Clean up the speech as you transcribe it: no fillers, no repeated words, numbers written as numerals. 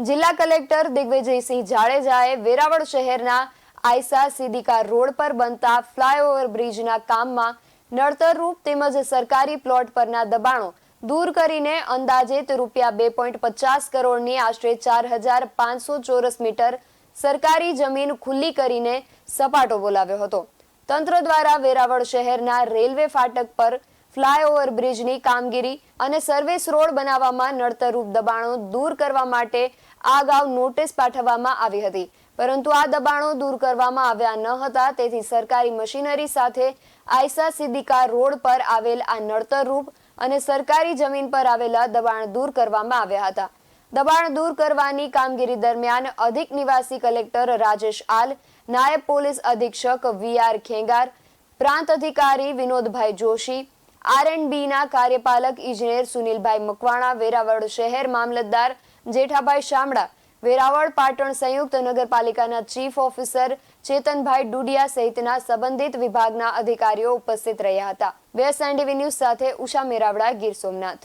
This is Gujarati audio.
જિલ્લા કલેક્ટર દિગ્વિજયસિંહ જાડેજાએ વેરાવળ શહેરના આયસા સિદ્દીકા રોડ પર બનતા ફ્લાયઓવર બ્રિજના કામમાં નડતરરૂપ તેમજ સરકારી પ્લોટ પરના દબાણો દૂર કરીને અંદાજિત ₹2.50 કરોડની આશરે 4,500 ચોરસ મીટર સરકારી જમીન ખુલ્લી કરીને સપાટો બોલાવ્યો હતો. તંત્ર દ્વારા વેરાવળ શહેરના રેલવે ફાટક પર ફ્લાયઓવર બ્રિજની કામગીરી અને સર્વિસ રોડ બનાવવામાં નડતરરૂપ દબાણો દૂર કરવા માટે અગાઉ નોટિસ પાઠવવામાં આવી હતી, પરંતુ આ દબાણો દૂર કરવામાં આવ્યા ન હતા. તેથી સરકારી મશીનરી સાથે આયસા સિદ્દીકા રોડ પર આવેલ આ નડતરરૂપ અને સરકારી જમીન પર આવેલા દબાણ દૂર કરવામાં આવ્યા હતા. દબાણ દૂર કરવાની કામગીરી દરમિયાન અધિક નિવાસી કલેક્ટર રાજેશ આલ, નાયબ પોલીસ અધિક્ષક વીઆર ખેંગાર, પ્રાંત અધિકારી વિનોદભાઈ જોશી, R&Bના કાર્યપાલક ઇજનેર સુનિલભાઈ મકવાણા, વેરાવળ શહેર મામલતદાર જેઠાભાઈ શામળા, વેરાવળ પાટણ સંયુક્ત નગરપાલિકાના ચીફ ઓફિસર ચેતનભાઈ ડુડિયા સહિતના સંબંધિત વિભાગના અધિકારીઓ ઉપસ્થિત રહ્યા હતા. વેસ્ટ એન્ડ ટીવી ન્યૂઝ સાથે ઉષા મેરાવડા, ગીર સોમનાથ.